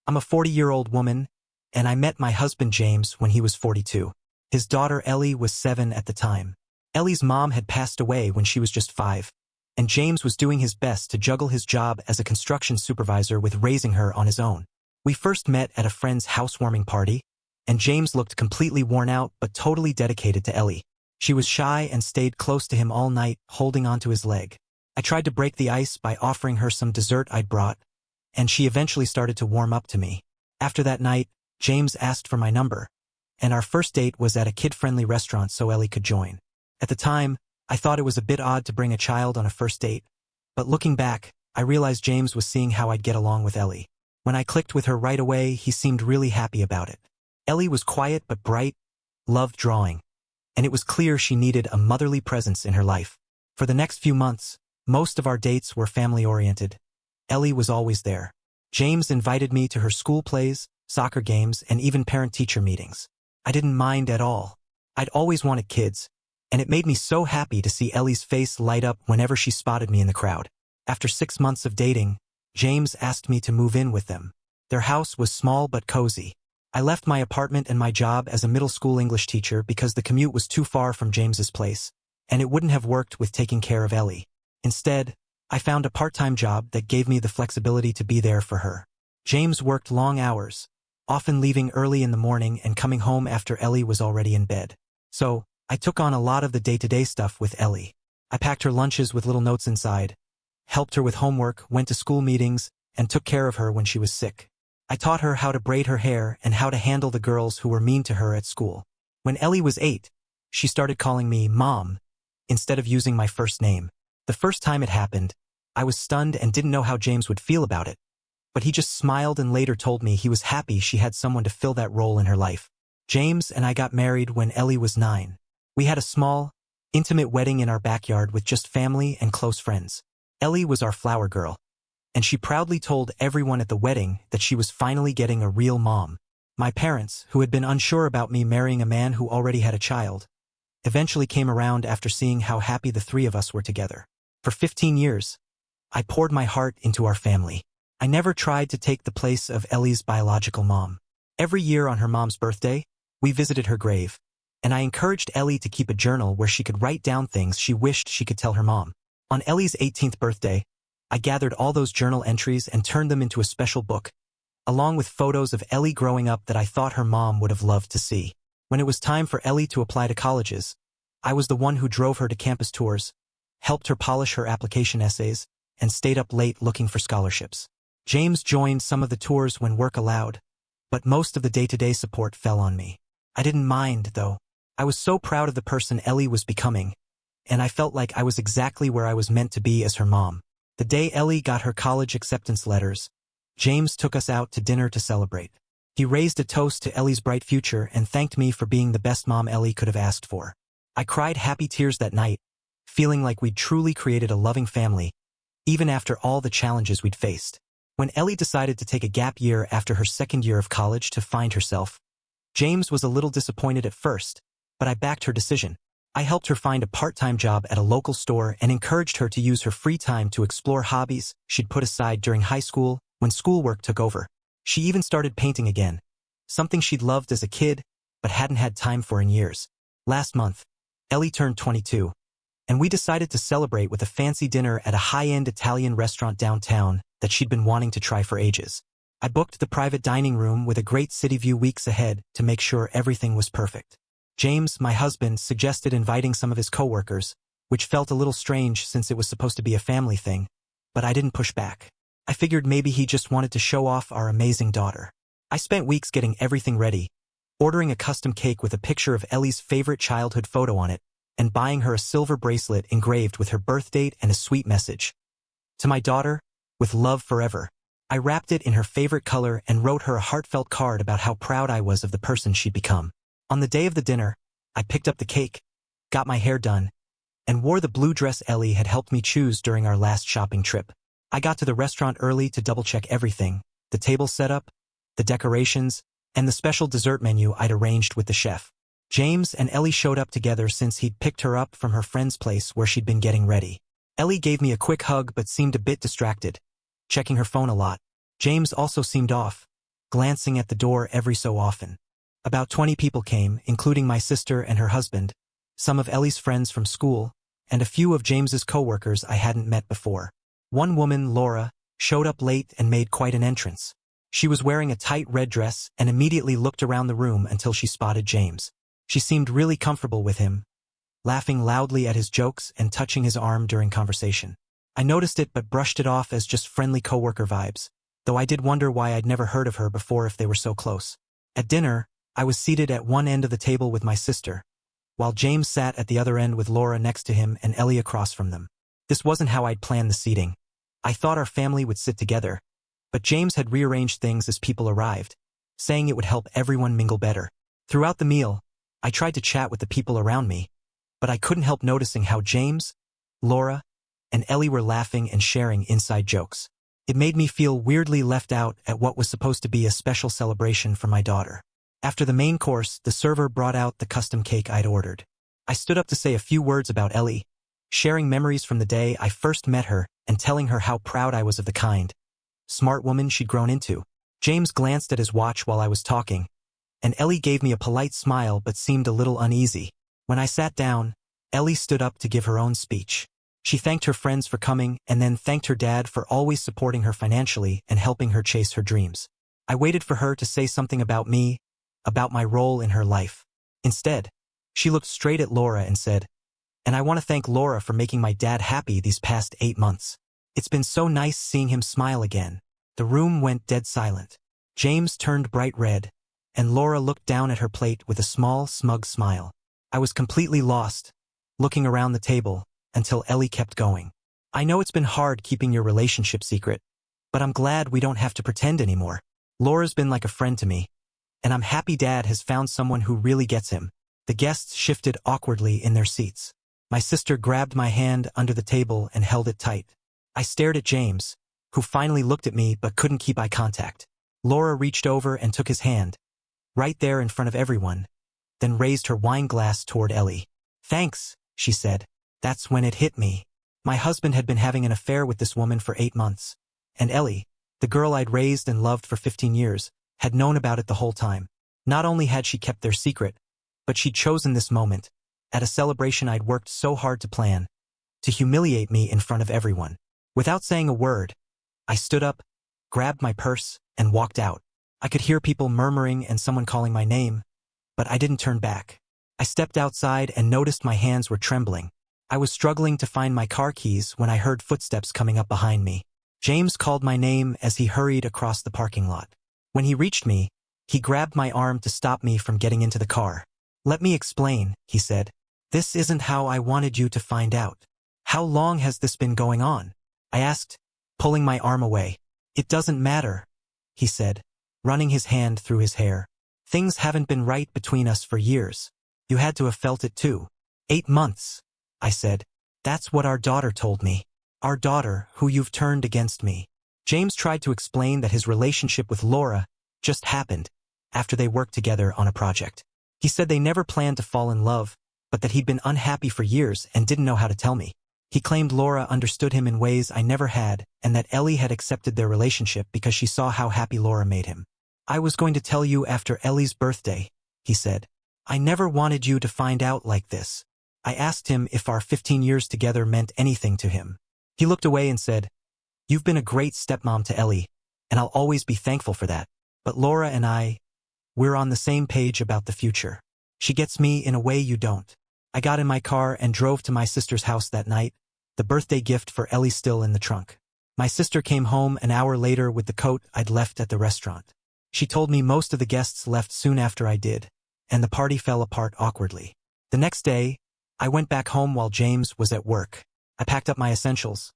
I'm a 40-year-old woman, and I met my husband James when he was 42. His daughter Ellie was 7 at the time. Ellie's mom had passed away when she was just 5, and James was doing his best to juggle his job as a construction supervisor with raising her on his own. We first met at a friend's housewarming party, and James looked completely worn out but totally dedicated to Ellie. She was shy and stayed close to him all night, holding onto his leg. I tried to break the ice by offering her some dessert I'd brought, and she eventually started to warm up to me. After that night, James asked for my number, and our first date was at a kid-friendly restaurant so Ellie could join. At the time, I thought it was a bit odd to bring a child on a first date, but looking back, I realized James was seeing how I'd get along with Ellie. When I clicked with her right away, he seemed really happy about it. Ellie was quiet but bright, loved drawing, and it was clear she needed a motherly presence in her life. For the next few months, most of our dates were family-oriented. Ellie was always there. James invited me to her school plays, soccer games, and even parent-teacher meetings. I didn't mind at all. I'd always wanted kids, and it made me so happy to see Ellie's face light up whenever she spotted me in the crowd. After 6 months of dating, James asked me to move in with them. Their house was small but cozy. I left my apartment and my job as a middle school English teacher because the commute was too far from James's place, and it wouldn't have worked with taking care of Ellie. Instead, I found a part-time job that gave me the flexibility to be there for her. James worked long hours, often leaving early in the morning and coming home after Ellie was already in bed. So, I took on a lot of the day-to-day stuff with Ellie. I packed her lunches with little notes inside, helped her with homework, went to school meetings, and took care of her when she was sick. I taught her how to braid her hair and how to handle the girls who were mean to her at school. When Ellie was 8, she started calling me Mom instead of using my first name. The first time it happened, I was stunned and didn't know how James would feel about it, but he just smiled and later told me he was happy she had someone to fill that role in her life. James and I got married when Ellie was 9. We had a small, intimate wedding in our backyard with just family and close friends. Ellie was our flower girl, and she proudly told everyone at the wedding that she was finally getting a real mom. My parents, who had been unsure about me marrying a man who already had a child, eventually came around after seeing how happy the 3 of us were together. For 15 years, I poured my heart into our family. I never tried to take the place of Ellie's biological mom. Every year on her mom's birthday, we visited her grave, and I encouraged Ellie to keep a journal where she could write down things she wished she could tell her mom. On Ellie's 18th birthday, I gathered all those journal entries and turned them into a special book, along with photos of Ellie growing up that I thought her mom would have loved to see. When it was time for Ellie to apply to colleges, I was the one who drove her to campus tours, helped her polish her application essays, and stayed up late looking for scholarships. James joined some of the tours when work allowed, but most of the day-to-day support fell on me. I didn't mind, though. I was so proud of the person Ellie was becoming, and I felt like I was exactly where I was meant to be as her mom. The day Ellie got her college acceptance letters, James took us out to dinner to celebrate. He raised a toast to Ellie's bright future and thanked me for being the best mom Ellie could have asked for. I cried happy tears that night, feeling like we'd truly created a loving family, even after all the challenges we'd faced. When Ellie decided to take a gap year after her second year of college to find herself, James was a little disappointed at first, but I backed her decision. I helped her find a part-time job at a local store and encouraged her to use her free time to explore hobbies she'd put aside during high school when schoolwork took over. She even started painting again, something she'd loved as a kid but hadn't had time for in years. Last month, Ellie turned 22, and we decided to celebrate with a fancy dinner at a high-end Italian restaurant downtown that she'd been wanting to try for ages. I booked the private dining room with a great city view weeks ahead to make sure everything was perfect. James, my husband, suggested inviting some of his coworkers, which felt a little strange since it was supposed to be a family thing, but I didn't push back. I figured maybe he just wanted to show off our amazing daughter. I spent weeks getting everything ready, ordering a custom cake with a picture of Ellie's favorite childhood photo on it, and buying her a silver bracelet engraved with her birth date and a sweet message. To my daughter, with love forever. I wrapped it in her favorite color and wrote her a heartfelt card about how proud I was of the person she'd become. On the day of the dinner, I picked up the cake, got my hair done, and wore the blue dress Ellie had helped me choose during our last shopping trip. I got to the restaurant early to double-check everything, the table setup, the decorations, and the special dessert menu I'd arranged with the chef. James and Ellie showed up together since he'd picked her up from her friend's place where she'd been getting ready. Ellie gave me a quick hug but seemed a bit distracted, checking her phone a lot. James also seemed off, glancing at the door every so often. About 20 people came, including my sister and her husband, some of Ellie's friends from school, and a few of James's coworkers I hadn't met before. One woman, Laura, showed up late and made quite an entrance. She was wearing a tight red dress and immediately looked around the room until she spotted James. She seemed really comfortable with him, laughing loudly at his jokes and touching his arm during conversation. I noticed it but brushed it off as just friendly coworker vibes, though I did wonder why I'd never heard of her before if they were so close. At dinner, I was seated at one end of the table with my sister, while James sat at the other end with Laura next to him and Ellie across from them. This wasn't how I'd planned the seating. I thought our family would sit together, but James had rearranged things as people arrived, saying it would help everyone mingle better. Throughout the meal, I tried to chat with the people around me, but I couldn't help noticing how James, Laura, and Ellie were laughing and sharing inside jokes. It made me feel weirdly left out at what was supposed to be a special celebration for my daughter. After the main course, the server brought out the custom cake I'd ordered. I stood up to say a few words about Ellie, sharing memories from the day I first met her and telling her how proud I was of the kind, smart woman she'd grown into. James glanced at his watch while I was talking, and Ellie gave me a polite smile but seemed a little uneasy. When I sat down, Ellie stood up to give her own speech. She thanked her friends for coming and then thanked her dad for always supporting her financially and helping her chase her dreams. I waited for her to say something about me, about my role in her life. Instead, she looked straight at Laura and said, "And I want to thank Laura for making my dad happy these past 8 months. It's been so nice seeing him smile again." The room went dead silent. James turned bright red, and Laura looked down at her plate with a small, smug smile. I was completely lost, looking around the table, until Ellie kept going. "I know it's been hard keeping your relationship secret, but I'm glad we don't have to pretend anymore. Laura's been like a friend to me, and I'm happy Dad has found someone who really gets him." The guests shifted awkwardly in their seats. My sister grabbed my hand under the table and held it tight. I stared at James, who finally looked at me but couldn't keep eye contact. Laura reached over and took his hand, right there in front of everyone, then raised her wine glass toward Ellie. "Thanks," she said. That's when it hit me. My husband had been having an affair with this woman for 8 months, and Ellie, the girl I'd raised and loved for 15 years, had known about it the whole time. Not only had she kept their secret, but she'd chosen this moment, at a celebration I'd worked so hard to plan, to humiliate me in front of everyone. Without saying a word, I stood up, grabbed my purse, and walked out. I could hear people murmuring and someone calling my name, but I didn't turn back. I stepped outside and noticed my hands were trembling. I was struggling to find my car keys when I heard footsteps coming up behind me. James called my name as he hurried across the parking lot. When he reached me, he grabbed my arm to stop me from getting into the car. "Let me explain," he said. "This isn't how I wanted you to find out." "How long has this been going on?" I asked, pulling my arm away. "It doesn't matter," he said, running his hand through his hair. "Things haven't been right between us for years. You had to have felt it too." 8 months, I said. "That's what our daughter told me. Our daughter, who you've turned against me." James tried to explain that his relationship with Laura just happened after they worked together on a project. He said they never planned to fall in love, but that he'd been unhappy for years and didn't know how to tell me. He claimed Laura understood him in ways I never had, and that Ellie had accepted their relationship because she saw how happy Laura made him. "I was going to tell you after Ellie's birthday," he said. "I never wanted you to find out like this." I asked him if our 15 years together meant anything to him. He looked away and said, "You've been a great stepmom to Ellie, and I'll always be thankful for that. But Laura and we're on the same page about the future. She gets me in a way you don't." I got in my car and drove to my sister's house that night, the birthday gift for Ellie still in the trunk. My sister came home an hour later with the coat I'd left at the restaurant. She told me most of the guests left soon after I did, and the party fell apart awkwardly. The next day, I went back home while James was at work. I packed up my essentials: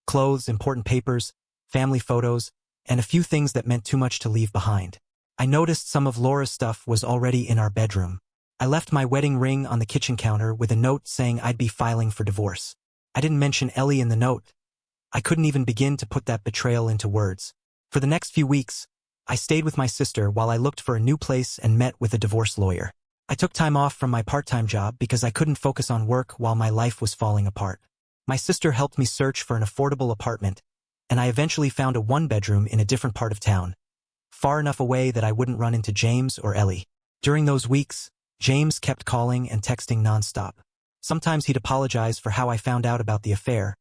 clothes, important papers, family photos, and a few things that meant too much to leave behind. I noticed some of Laura's stuff was already in our bedroom. I left my wedding ring on the kitchen counter with a note saying I'd be filing for divorce. I didn't mention Ellie in the note. I couldn't even begin to put that betrayal into words. For the next few weeks, I stayed with my sister while I looked for a new place and met with a divorce lawyer. I took time off from my part-time job because I couldn't focus on work while my life was falling apart. My sister helped me search for an affordable apartment, and I eventually found a 1-bedroom in a different part of town, far enough away that I wouldn't run into James or Ellie. During those weeks, James kept calling and texting nonstop. Sometimes he'd apologize for how I found out about the affair,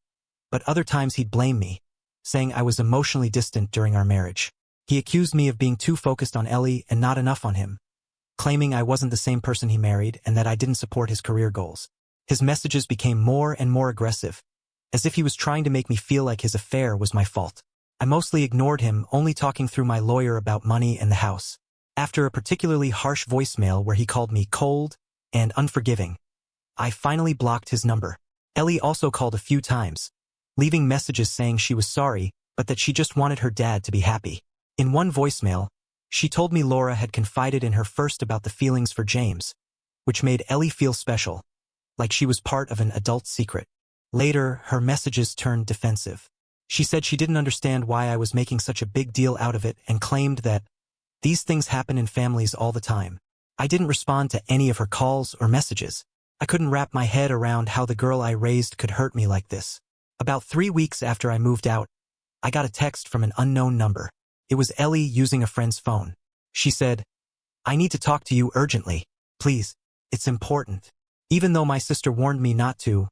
but other times he'd blame me, saying I was emotionally distant during our marriage. He accused me of being too focused on Ellie and not enough on him, claiming I wasn't the same person he married and that I didn't support his career goals. His messages became more and more aggressive, as if he was trying to make me feel like his affair was my fault. I mostly ignored him, only talking through my lawyer about money and the house. After a particularly harsh voicemail where he called me cold and unforgiving, I finally blocked his number. Ellie also called a few times, leaving messages saying she was sorry, but that she just wanted her dad to be happy. In one voicemail, she told me Laura had confided in her first about the feelings for James, which made Ellie feel special, like she was part of an adult secret. Later, her messages turned defensive. She said she didn't understand why I was making such a big deal out of it and claimed that these things happen in families all the time. I didn't respond to any of her calls or messages. I couldn't wrap my head around how the girl I raised could hurt me like this. About 3 weeks after I moved out, I got a text from an unknown number. It was Ellie using a friend's phone. She said, "I need to talk to you urgently. Please, it's important." Even though my sister warned me not to,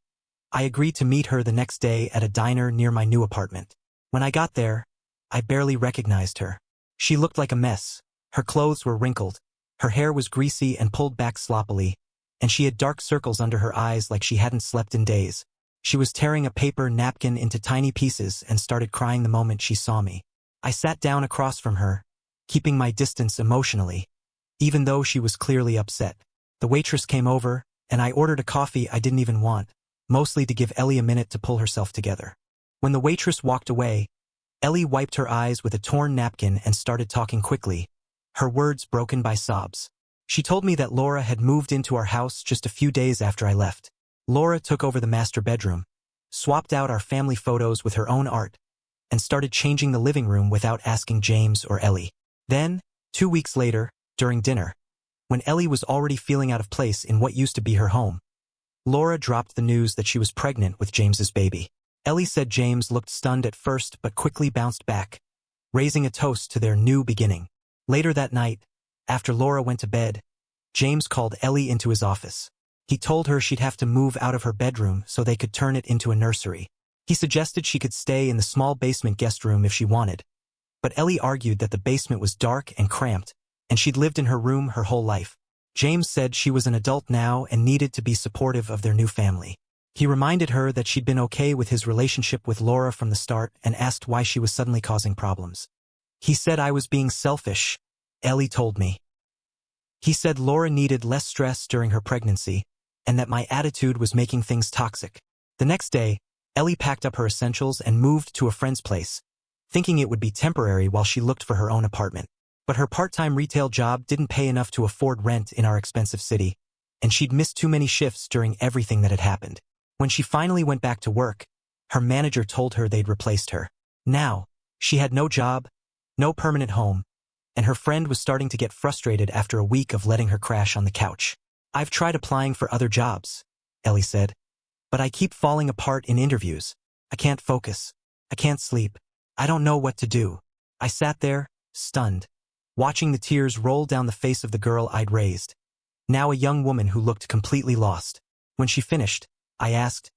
I agreed to meet her the next day at a diner near my new apartment. When I got there, I barely recognized her. She looked like a mess. Her clothes were wrinkled, her hair was greasy and pulled back sloppily, and she had dark circles under her eyes like she hadn't slept in days. She was tearing a paper napkin into tiny pieces and started crying the moment she saw me. I sat down across from her, keeping my distance emotionally, even though she was clearly upset. The waitress came over, and I ordered a coffee I didn't even want, mostly to give Ellie a minute to pull herself together. When the waitress walked away, Ellie wiped her eyes with a torn napkin and started talking quickly, her words broken by sobs. She told me that Laura had moved into our house just a few days after I left. Laura took over the master bedroom, swapped out our family photos with her own art, and started changing the living room without asking James or Ellie. Then, 2 weeks later, during dinner, when Ellie was already feeling out of place in what used to be her home, Laura dropped the news that she was pregnant with James's baby. Ellie said James looked stunned at first but quickly bounced back, raising a toast to their new beginning. Later that night, after Laura went to bed, James called Ellie into his office. He told her she'd have to move out of her bedroom so they could turn it into a nursery. He suggested she could stay in the small basement guest room if she wanted, but Ellie argued that the basement was dark and cramped, and she'd lived in her room her whole life. James said she was an adult now and needed to be supportive of their new family. He reminded her that she'd been okay with his relationship with Laura from the start and asked why she was suddenly causing problems. He said I was being selfish, Ellie told me. He said Laura needed less stress during her pregnancy, and that my attitude was making things toxic. The next day, Ellie packed up her essentials and moved to a friend's place, thinking it would be temporary while she looked for her own apartment. But her part-time retail job didn't pay enough to afford rent in our expensive city, and she'd missed too many shifts during everything that had happened. When she finally went back to work, her manager told her they'd replaced her. Now, she had no job, no permanent home, and her friend was starting to get frustrated after a week of letting her crash on the couch. "I've tried applying for other jobs," Ellie said, "but I keep falling apart in interviews. I can't focus. I can't sleep. I don't know what to do." I sat there, stunned, watching the tears roll down the face of the girl I'd raised, now a young woman who looked completely lost. When she finished, I asked,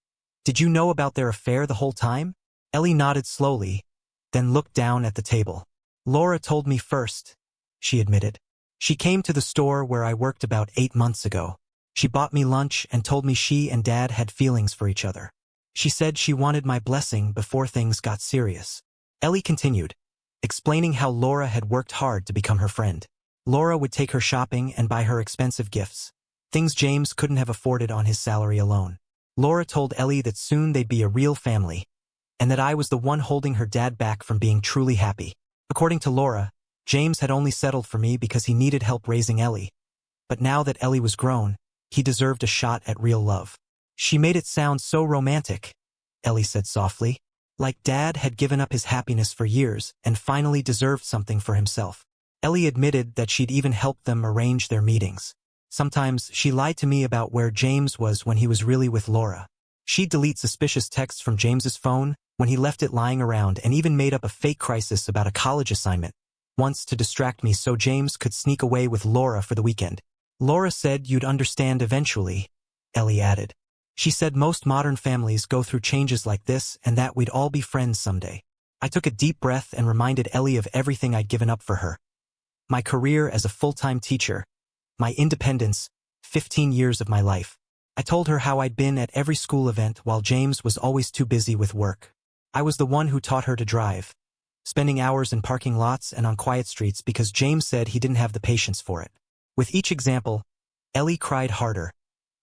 "Did you know about their affair the whole time?" Ellie nodded slowly, then looked down at the table. "Laura told me first," she admitted. "She came to the store where I worked about 8 months ago. She bought me lunch and told me she and Dad had feelings for each other. She said she wanted my blessing before things got serious." Ellie continued, explaining how Laura had worked hard to become her friend. Laura would take her shopping and buy her expensive gifts, things James couldn't have afforded on his salary alone. Laura told Ellie that soon they'd be a real family, and that I was the one holding her dad back from being truly happy. According to Laura, James had only settled for me because he needed help raising Ellie. But now that Ellie was grown, he deserved a shot at real love. "She made it sound so romantic," Ellie said softly, like Dad had given up his happiness for years and finally deserved something for himself. Ellie admitted that she'd even helped them arrange their meetings. Sometimes she lied to me about where James was when he was really with Laura. She'd delete suspicious texts from James's phone when he left it lying around and even made up a fake crisis about a college assignment, once to distract me so James could sneak away with Laura for the weekend. Laura said you'd understand eventually, Ellie added. She said most modern families go through changes like this and that we'd all be friends someday. I took a deep breath and reminded Ellie of everything I'd given up for her. My career as a full-time teacher, my independence, 15 years of my life. I told her how I'd been at every school event while James was always too busy with work. I was the one who taught her to drive, spending hours in parking lots and on quiet streets because James said he didn't have the patience for it. With each example, Ellie cried harder,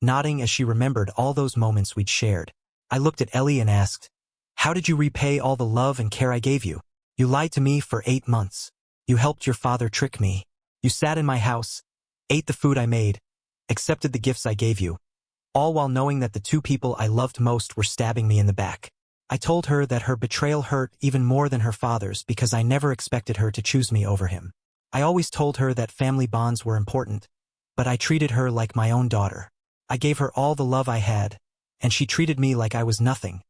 nodding as she remembered all those moments we'd shared. I looked at Ellie and asked, "How did you repay all the love and care I gave you? You lied to me for 8 months. You helped your father trick me. You sat in my house, ate the food I made, accepted the gifts I gave you, all while knowing that the two people I loved most were stabbing me in the back." I told her that her betrayal hurt even more than her father's because I never expected her to choose me over him. I always told her that family bonds were important, but I treated her like my own daughter. I gave her all the love I had, and she treated me like I was nothing,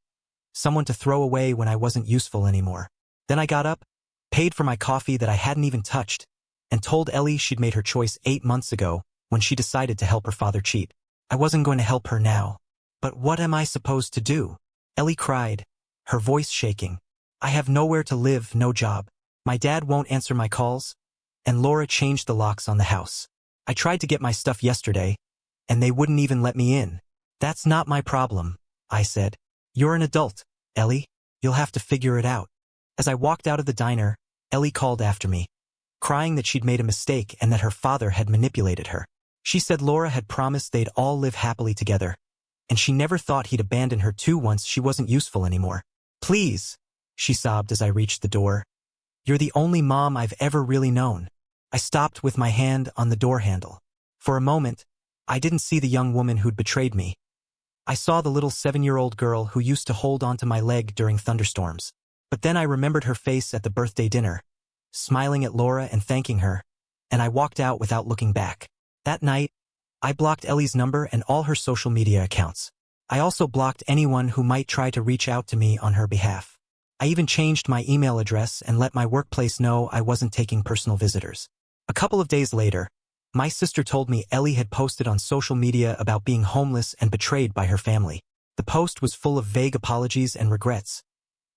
someone to throw away when I wasn't useful anymore. Then I got up, paid for my coffee that I hadn't even touched, and told Ellie she'd made her choice 8 months ago when she decided to help her father cheat. I wasn't going to help her now. But what am I supposed to do? Ellie cried, her voice shaking. I have nowhere to live, no job. My dad won't answer my calls, and Laura changed the locks on the house. I tried to get my stuff yesterday, and they wouldn't even let me in. That's not my problem, I said. You're an adult, Ellie. You'll have to figure it out. As I walked out of the diner, Ellie called after me, crying that she'd made a mistake and that her father had manipulated her. She said Laura had promised they'd all live happily together, and she never thought he'd abandon her too once she wasn't useful anymore. Please, she sobbed as I reached the door. You're the only mom I've ever really known. I stopped with my hand on the door handle. For a moment, I didn't see the young woman who'd betrayed me. I saw the little 7-year-old girl who used to hold onto my leg during thunderstorms. But then I remembered her face at the birthday dinner, smiling at Laura and thanking her, and I walked out without looking back. That night, I blocked Ellie's number and all her social media accounts. I also blocked anyone who might try to reach out to me on her behalf. I even changed my email address and let my workplace know I wasn't taking personal visitors. A couple of days later, my sister told me Ellie had posted on social media about being homeless and betrayed by her family. The post was full of vague apologies and regrets,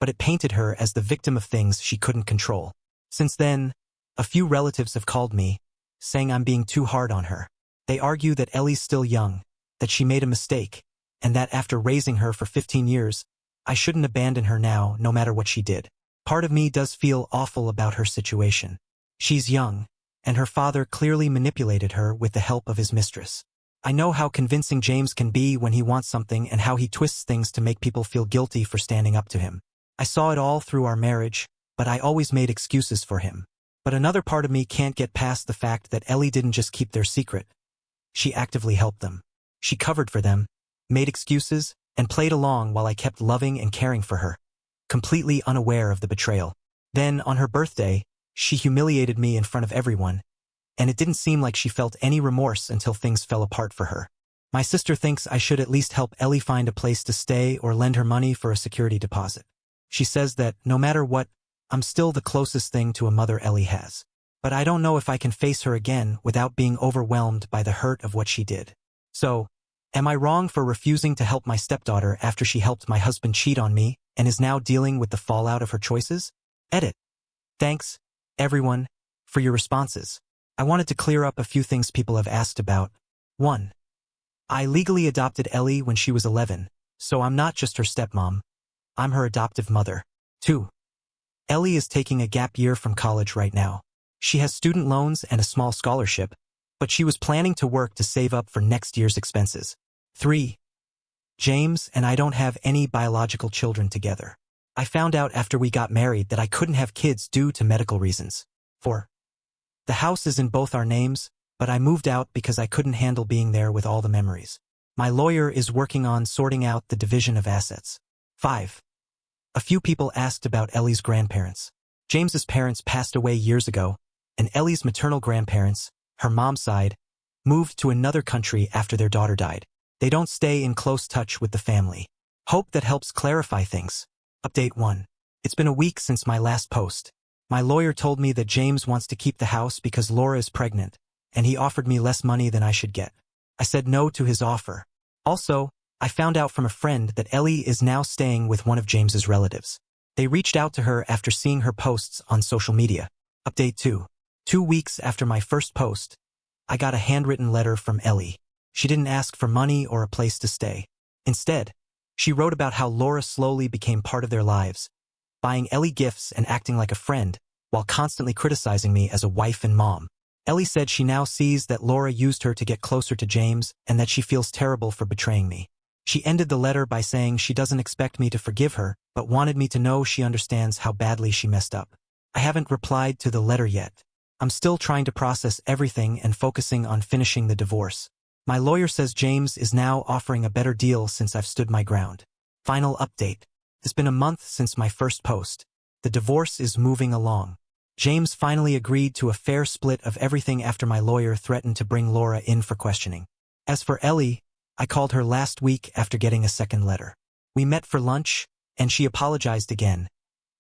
but it painted her as the victim of things she couldn't control. Since then, a few relatives have called me, saying I'm being too hard on her. They argue that Ellie's still young, that she made a mistake, and that after raising her for 15 years, I shouldn't abandon her now, no matter what she did. Part of me does feel awful about her situation. She's young, and her father clearly manipulated her with the help of his mistress. I know how convincing James can be when he wants something and how he twists things to make people feel guilty for standing up to him. I saw it all through our marriage, but I always made excuses for him. But another part of me can't get past the fact that Ellie didn't just keep their secret. She actively helped them. She covered for them, made excuses, and played along while I kept loving and caring for her, completely unaware of the betrayal. Then, on her birthday, she humiliated me in front of everyone, and it didn't seem like she felt any remorse until things fell apart for her. My sister thinks I should at least help Ellie find a place to stay or lend her money for a security deposit. She says that, no matter what, I'm still the closest thing to a mother Ellie has. But I don't know if I can face her again without being overwhelmed by the hurt of what she did. So, am I wrong for refusing to help my stepdaughter after she helped my husband cheat on me and is now dealing with the fallout of her choices? Edit. Thanks, everyone, for your responses. I wanted to clear up a few things people have asked about. 1. I legally adopted Ellie when she was 11, so I'm not just her stepmom. I'm her adoptive mother. 2. Ellie is taking a gap year from college right now. She has student loans and a small scholarship, but she was planning to work to save up for next year's expenses. 3. James and I don't have any biological children together. I found out after we got married that I couldn't have kids due to medical reasons. 4. The house is in both our names, but I moved out because I couldn't handle being there with all the memories. My lawyer is working on sorting out the division of assets. 5. A few people asked about Ellie's grandparents. James's parents passed away years ago, and Ellie's maternal grandparents, her mom's side, moved to another country after their daughter died. They don't stay in close touch with the family. Hope that helps clarify things. Update 1. It's been a week since my last post. My lawyer told me that James wants to keep the house because Laura is pregnant, and he offered me less money than I should get. I said no to his offer. Also, I found out from a friend that Ellie is now staying with one of James's relatives. They reached out to her after seeing her posts on social media. Update 2. 2 weeks after my first post, I got a handwritten letter from Ellie. She didn't ask for money or a place to stay. Instead, she wrote about how Laura slowly became part of their lives, buying Ellie gifts and acting like a friend, while constantly criticizing me as a wife and mom. Ellie said she now sees that Laura used her to get closer to James and that she feels terrible for betraying me. She ended the letter by saying she doesn't expect me to forgive her, but wanted me to know she understands how badly she messed up. I haven't replied to the letter yet. I'm still trying to process everything and focusing on finishing the divorce. My lawyer says James is now offering a better deal since I've stood my ground. Final update. It's been a month since my first post. The divorce is moving along. James finally agreed to a fair split of everything after my lawyer threatened to bring Laura in for questioning. As for Ellie, I called her last week after getting a second letter. We met for lunch, and she apologized again,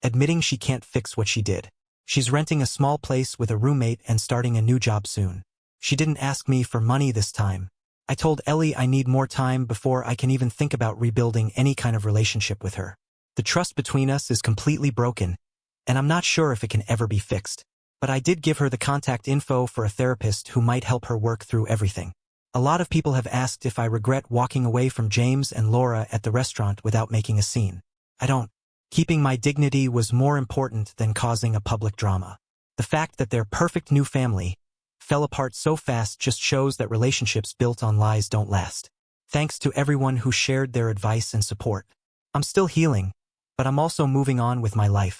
admitting she can't fix what she did. She's renting a small place with a roommate and starting a new job soon. She didn't ask me for money this time. I told Ellie I need more time before I can even think about rebuilding any kind of relationship with her. The trust between us is completely broken, and I'm not sure if it can ever be fixed. But I did give her the contact info for a therapist who might help her work through everything. A lot of people have asked if I regret walking away from James and Laura at the restaurant without making a scene. I don't. Keeping my dignity was more important than causing a public drama. The fact that their perfect new family fell apart so fast just shows that relationships built on lies don't last. Thanks to everyone who shared their advice and support. I'm still healing, but I'm also moving on with my life.